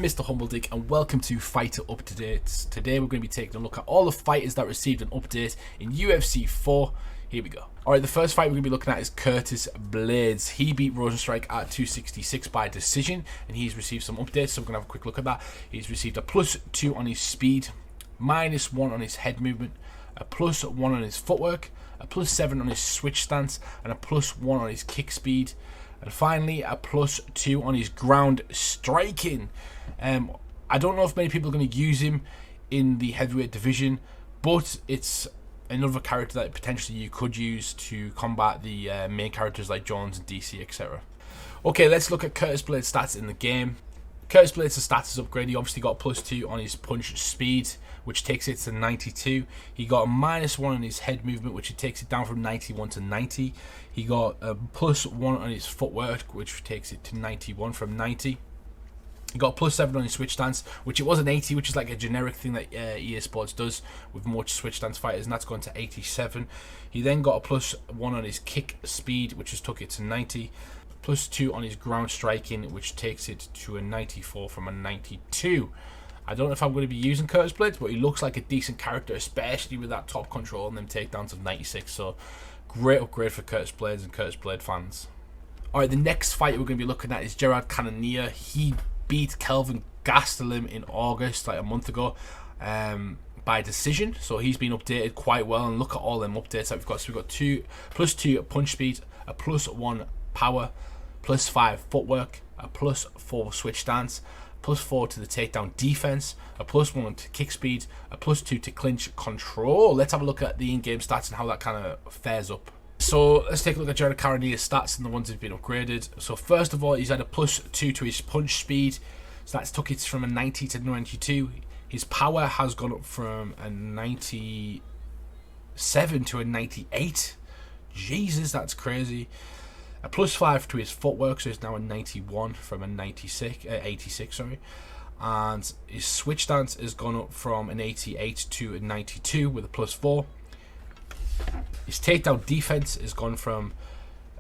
I'm Mr. Humbledick and welcome to Fighter Updates. Today we're going to be taking a look at all the fighters that received an update in UFC 4. Here we go. Alright, the first fight we're going to be looking at is Curtis Blaydes. He beat Rosenstrike at 266 by decision and he's received some updates, so we're going to have a quick look at that. He's received a +2 on his speed, -1 on his head movement, a +1 on his footwork, a +7 on his switch stance, and a +1 on his kick speed. And finally, a +2 on his ground striking. I don't know if many people are going to use him in the heavyweight division, but it's another character that potentially you could use to combat the main characters like Jones and DC, etc. Okay, let's look at Curtis Blaydes' stats in the game. Curtis Blaydes' stats is upgraded. He obviously got +2 on his punch speed, which takes it to 92. He got a -1 on his head movement, which takes it down from 91 to 90. He got a +1 on his footwork, which takes it to 91 from 90. He got a +7 on his switch stance, which it was an 80, which is like a generic thing that EA Sports does with most switch stance fighters, and that's gone to 87. He then got a +1 on his kick speed, which just took it to 90. +2 on his ground striking, which takes it to a 94 from a 92. I don't know if I'm going to be using Curtis Blaydes, but he looks like a decent character, especially with that top control and them takedowns of 96. So great upgrade for Curtis Blaydes and Curtis Blaydes fans. Alright, the next fight we're going to be looking at is Cannonier. He beat Kelvin Gastelum in August, like a month ago, by decision. So he's been updated quite well, and look at all them updates that we've got. So we've got +2 punch speed, a +1 power, +5 footwork, a +4 switch stance, +4 to the takedown defense, a +1 to kick speed, a +2 to clinch control. Let's have a look at the in-game stats and how that kind of fares up. So let's take a look at Cannonier's stats and the ones that have been upgraded. So first of all, he's had a +2 to his punch speed, so that's took it from a 90 to 92. His power has gone up from a 97 to a 98. Jesus, that's crazy. A +5 to his footwork, so it's now a 91 from a 86, sorry. And his switch stance has gone up from an 88 to a 92 with a +4. His takedown defense has gone from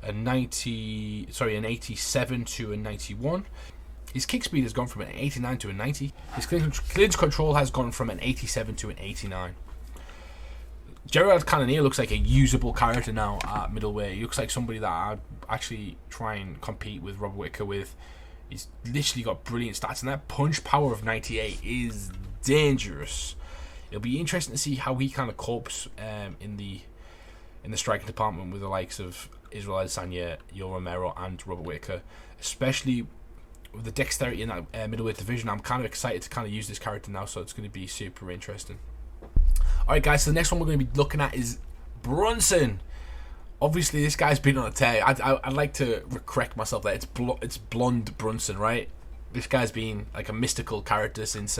an 87 to a 91. His kick speed has gone from an 89 to a 90. His clinch control has gone from an 87 to an 89. Cannonier looks like a usable character now at middleweight. He looks like somebody that I'd actually try and compete with Robert Whittaker with. He's literally got brilliant stats, and that punch power of 98 is dangerous. It'll be interesting to see how he kind of copes in the striking department with the likes of Israel Adesanya, Yoel Romero, and Robert Whittaker, especially with the dexterity in that middleweight division. I'm kind of excited to kind of use this character now, so it's going to be super interesting. Alright guys, so the next one we're going to be looking at is Brunson. Obviously this guy's been on a tear. I'd like to correct myself there. It's blonde Brunson, right? This guy's been like a mystical character since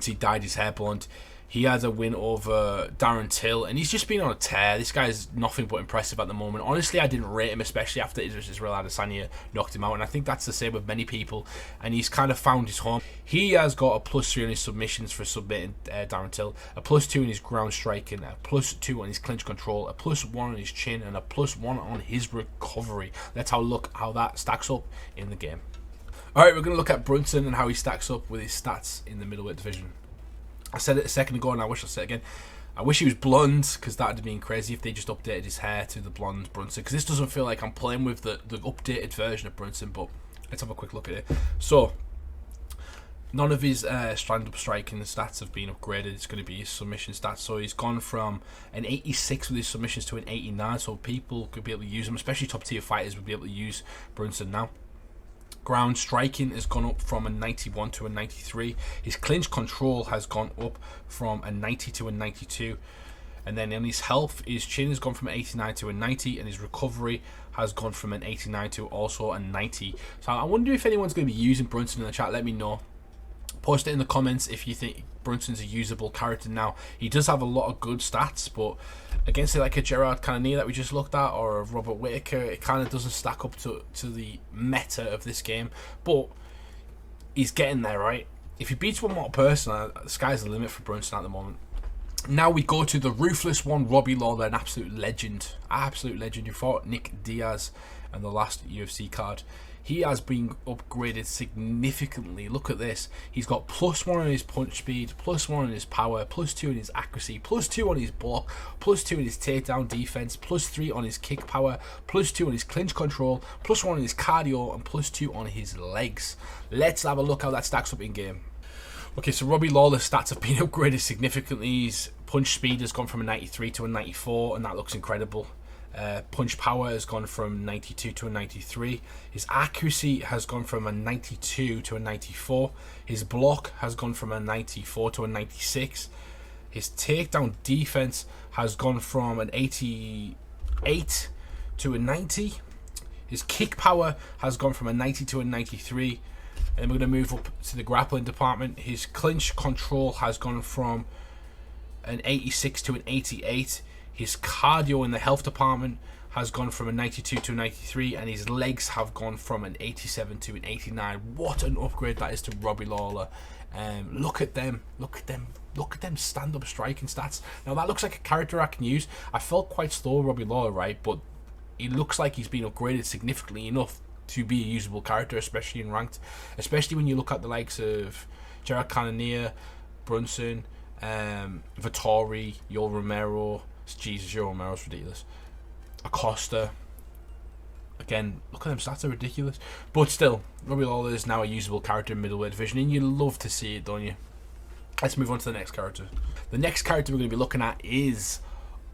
he dyed his hair blonde. He has a win over Darren Till, and he's just been on a tear. This guy's nothing but impressive at the moment. Honestly, I didn't rate him, especially after Israel Adesanya knocked him out, and I think that's the same with many people, and he's kind of found his home. He has got a +3 on his submissions for submitting Darren Till, a +2 in his ground striking, a +2 on his clinch control, a +1 on his chin, and a +1 on his recovery. Let's have a look how that stacks up in the game. Alright, we're going to look at Brunson and how he stacks up with his stats in the middleweight division. I said it a second ago and I wish I'll say it again. I wish he was blonde, because that would have been crazy if they just updated his hair to the blonde Brunson, because this doesn't feel like I'm playing with the updated version of Brunson. But let's have a quick look at it. So none of his stand-up striking stats have been upgraded. It's going to be his submission stats. So he's gone from an 86 with his submissions to an 89, so people could be able to use him, especially top tier fighters would be able to use Brunson now. Ground striking has gone up from a 91 to a 93. His clinch control has gone up from a 90 to a 92. And then in his health, his chin has gone from an 89 to a 90, and his recovery has gone from an 89 to also a 90. So I wonder if anyone's going to be using Brunson in the chat. Let me know. Post it in the comments if you think Brunson's a usable character now. He does have a lot of good stats, but against like a Cannonier that we just looked at, or a Robert Whittaker, it kind of doesn't stack up to the meta of this game. But he's getting there, right? If he beats one more person, the sky's the limit for Brunson at the moment. Now we go to the ruthless one, Robbie Lawler, an absolute legend who fought Nick Diaz in the last UFC card. he has been upgraded significantly. Look at this. He's got +1 on his punch speed, +1 on his power, +2 on his accuracy, +2 on his block, +2 on his takedown defense, +3 on his kick power, +2 on his clinch control, +1 on his cardio, and +2 on his legs. Let's have a look how that stacks up in game. Okay, so Robbie Lawler's stats have been upgraded significantly. His punch speed has gone from a 93 to a 94, and that looks incredible. Punch power has gone from 92 to a 93. His accuracy has gone from a 92 to a 94. His block has gone from a 94 to a 96. His takedown defense has gone from an 88 to a 90. His kick power has gone from a 90 to a 93. And we're going to move up to the grappling department. His clinch control has gone from an 86 to an 88. His cardio in the health department has gone from a 92 to a 93, and his legs have gone from an 87 to an 89. What an upgrade that is to Robbie Lawler. Look at them stand-up striking stats. Now that looks like a character I can use. I felt quite slow Robbie Lawler, right? But he looks like he's been upgraded significantly enough to be a usable character, especially in ranked. Especially when you look at the likes of Cannonier, Brunson, Vittori, Yoel Romero. Jesus, Yoel Romero's ridiculous. Acosta. Again, look at them stats, are ridiculous. But still, Robbie Lawler is now a usable character in middleweight division, and you love to see it, don't you? Let's move on to the next character. The next character we're going to be looking at is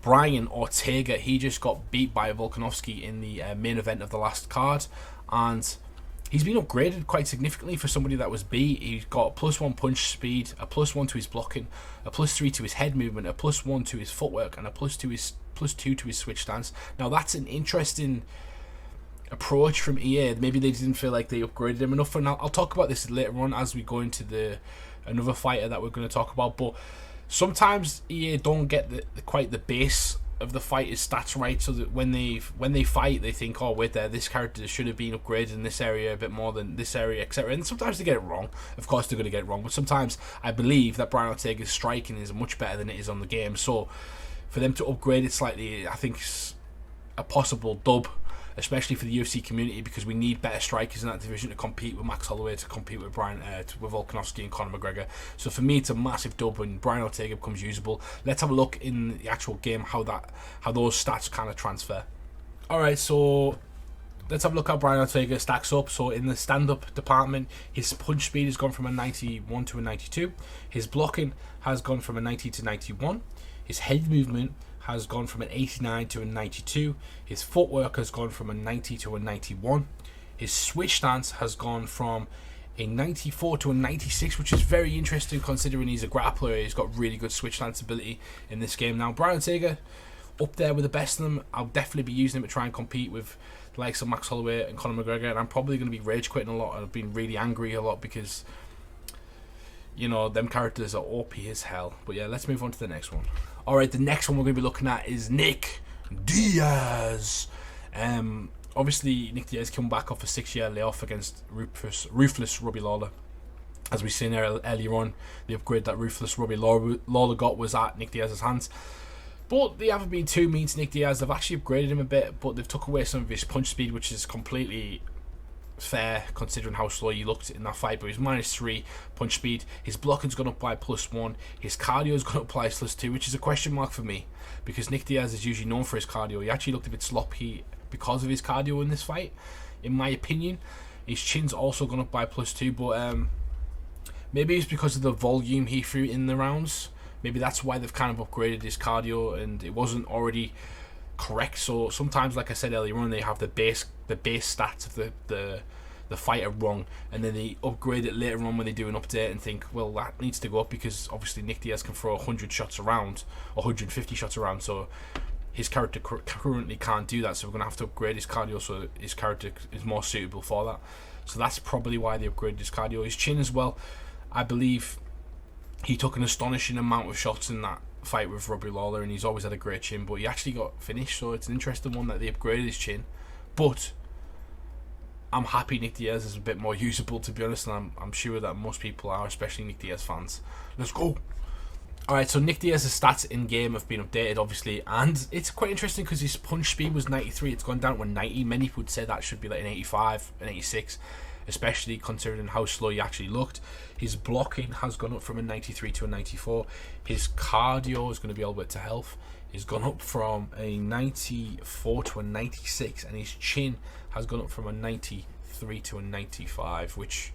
Brian Ortega. He just got beat by Volkanovski in the main event of the last card, and he's been upgraded quite significantly for somebody that was beat. He's got +1 punch speed, a +1 to his blocking, a +3 to his head movement, a +1 to his footwork, and a +2 to his switch stance. Now that's an interesting approach from EA. Maybe they didn't feel like they upgraded him enough, and I'll talk about this later on as we go into another fighter that we're going to talk about. But sometimes EA don't get quite the base of the fighter's stats right, so that when they fight, they think, oh wait there, this character should have been upgraded in this area a bit more than this area, etc. And sometimes they get it wrong. Of course they're going to get it wrong, but sometimes I believe that Brian Ortega's striking is much better than it is on the game. So for them to upgrade it slightly, I think it's a possible dub, especially for the UFC community, because we need better strikers in that division to compete with Max Holloway, to compete with with Volkanovski and Conor McGregor. So for me, it's a massive dub when Brian Ortega becomes usable. Let's have a look in the actual game how those stats kind of transfer. Alright, so let's have a look how Brian Ortega stacks up. So in the stand-up department, his punch speed has gone from a 91 to a 92. His blocking has gone from a 90 to 91. His head movement has gone from an 89 to a 92. His footwork has gone from a 90 to a 91. His switch stance has gone from a 94 to a 96, which is very interesting considering he's a grappler. He's got really good switch stance ability in this game. Now, Brian Ortega, up there with the best of them. I'll definitely be using him to try and compete with the likes of Max Holloway and Conor McGregor, and I'm probably going to be rage quitting a lot. I've been really angry a lot because, you know, them characters are OP as hell. But yeah, let's move on to the next one. Alright, the next one we're going to be looking at is Nick Diaz. Obviously, Nick Diaz came back off a 6-year layoff against ruthless Robbie Lawler. As we've seen earlier on, the upgrade that ruthless Robbie Lawler got was at Nick Diaz's hands. But they haven't been too mean to Nick Diaz. They've actually upgraded him a bit, but they've took away some of his punch speed, which is completely fair considering how slow he looked in that fight. But he's -3 punch speed. His blocking's gone up by +1. His cardio's gone up by +2, which is a question mark for me, because Nick Diaz is usually known for his cardio. He actually looked a bit sloppy because of his cardio in this fight, in my opinion. His chin's also gone up by +2, but maybe it's because of the volume he threw in the rounds. Maybe that's why they've kind of upgraded his cardio, and it wasn't already correct. So sometimes, like I said earlier on, they have the base stats of the fighter wrong, and then they upgrade it later on when they do an update and think, well, that needs to go up because obviously Nick Diaz can throw 100 shots around, 150 shots around, so his character currently can't do that. So we're going to have to upgrade his cardio so his character is more suitable for that. So that's probably why they upgraded his cardio. His chin as well, I believe he took an astonishing amount of shots in that fight with Robbie Lawler, and he's always had a great chin, but he actually got finished, so it's an interesting one that they upgraded his chin. But I'm happy Nick Diaz is a bit more usable, to be honest, and I'm sure that most people are, especially Nick Diaz fans. Let's go. Alright, so Nick Diaz's stats in-game have been updated, obviously, and it's quite interesting because his punch speed was 93, it's gone down to 90. Many would say that should be like an 85, an 86, especially considering how slow he actually looked. His blocking has gone up from a 93 to a 94. His cardio is going to be all the way to health. He's gone up from a 94 to a 96, and his chin has gone up from a 93 to a 95, which,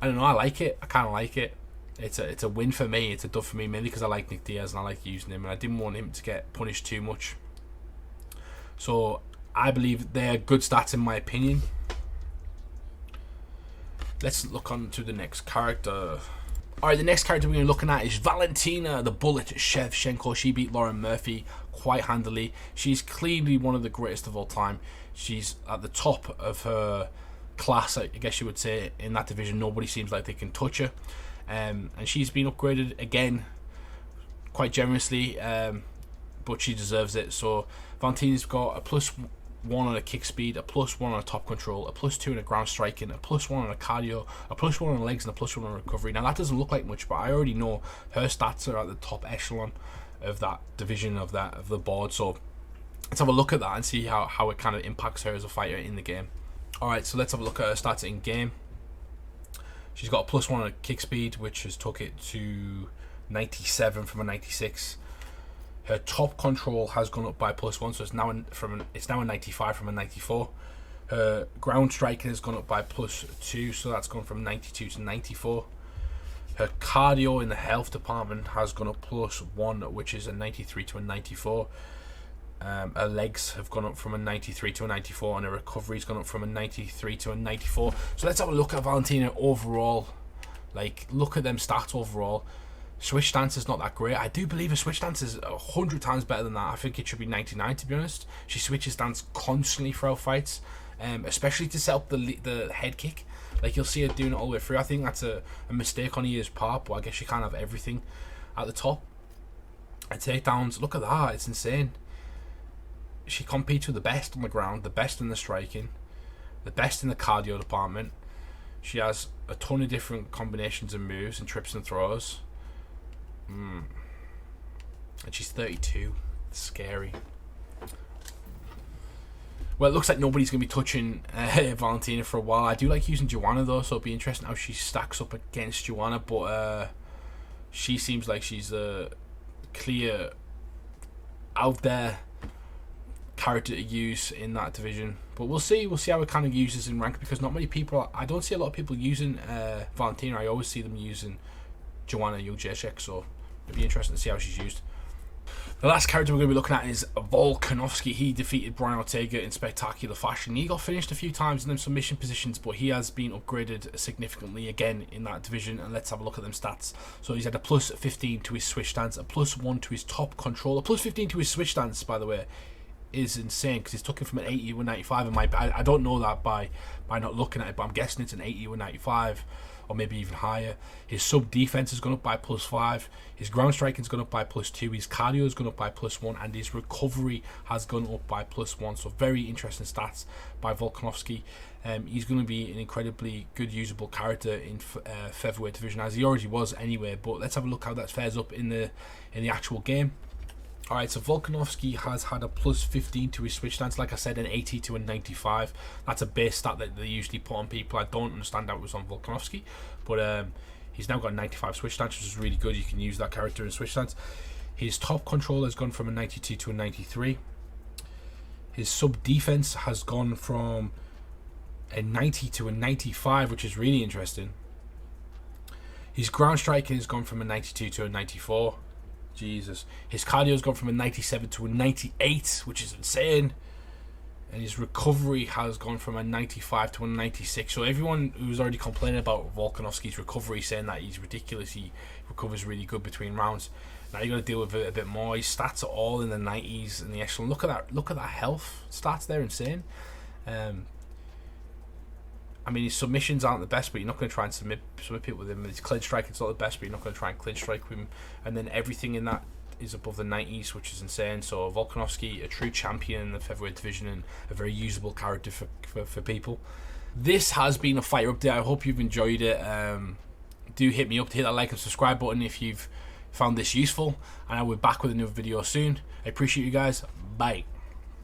I don't know, I like it. I kind of like it. It's a win for me. It's a dub for me, mainly because I like Nick Diaz and I like using him, and I didn't want him to get punished too much. So I believe they're good stats in my opinion. Let's look on to the next character. Alright, the next character we're going to be looking at is Valentina the Bullet Shevchenko. She beat Lauren Murphy quite handily. She's clearly one of the greatest of all time. She's at the top of her class, I guess you would say, in that division. Nobody seems like they can touch her. And she's been upgraded again quite generously, but she deserves it. So Valentina's got a +1 on a kick speed, a +1 on a top control, a +2 on a ground striking, a +1 on a cardio, a +1 on legs, and a +1 on recovery. Now that doesn't look like much, but I already know her stats are at the top echelon of that division of the board. So let's have a look at that and see how it kind of impacts her as a fighter in the game. Alright, so let's have a look at her stats in game. She's got a +1 on a kick speed, which has took it to 97 from a 96. Her top control has gone up by +1, so it's now a 95 from a 94. Her ground striking has gone up by +2, so that's gone from 92 to 94. Her cardio in the health department has gone up +1, which is a 93 to a 94. Her legs have gone up from a 93 to a 94, and her recovery's gone up from a 93 to a 94. So let's have a look at Valentina overall. Like, look at them stats overall. Switch stance is not that great. I do believe a switch stance is 100 times better than that. I think it should be 99, to be honest. She switches stance constantly throughout fights, especially to set up the head kick. Like, you'll see her doing it all the way through. I think that's a mistake on EA's part, but I guess she can't have everything at the top. And takedowns, look at that, it's insane. She competes with the best on the ground, the best in the striking, the best in the cardio department. She has a ton of different combinations and moves and trips and throws. And she's 32. It's scary. Well, it looks like nobody's going to be touching Valentina for a while. I do like using Joanna, though, so it'll be interesting how she stacks up against Joanna. But she seems like she's a clear, out there character to use in that division. But we'll see how it kind of uses in rank, because not many people, I don't see a lot of people using Valentina. I always see them using Joanna Jędrzejczyk, so it'll be interesting to see how she's used. The last character we're going to be looking at is Volkanovski. He defeated Brian Ortega in spectacular fashion. He got finished a few times in them submission positions, but he has been upgraded significantly again in that division. And let's have a look at them stats. So he's had a +15 to his switch stance, a +1 to his top control, a +15 to his switch stance, by the way, is insane, because it's took him from an 80 to a 95. I don't know that by not looking at it, but I'm guessing it's an 80 to a 95, or maybe even higher. His sub defense has gone up by +5. His ground striking has gone up by +2. His cardio has gone up by +1, and his recovery has gone up by +1. So very interesting stats by Volkanovski. He's going to be an incredibly good usable character in featherweight division, as he already was anyway. But let's have a look how that fares up in the actual game. Alright, so Volkanovski has had a +15 to his switch stance, like I said, an 80 to a 95. That's a base stat that they usually put on people. I don't understand how it was on Volkanovski, but he's now got a 95 switch stance, which is really good. You can use that character in switch stance. His top control has gone from a 92 to a 93. His sub defense has gone from a 90 to a 95, which is really interesting. His ground striking has gone from a 92 to a 94. Jesus. His cardio's gone from a 97 to a 98, which is insane. And his recovery has gone from a 95 to a 96. So everyone who's already complaining about Volkanovski's recovery, saying that he's ridiculous, he recovers really good between rounds, now you got to deal with it a bit more. His stats are all in the 90s in the echelon. Look at that health stats, they're insane. I mean, his submissions aren't the best, but you're not going to try and submit people with him. His clinch striking's not the best, but you're not going to try and clinch strike with him. And then everything in that is above the 90s, which is insane. So Volkanovski, a true champion in the featherweight division, and a very usable character for people. This has been a fighter update. I hope you've enjoyed it. Do hit me up to hit that like and subscribe button if you've found this useful, and I will be back with another video soon. I appreciate you guys. Bye.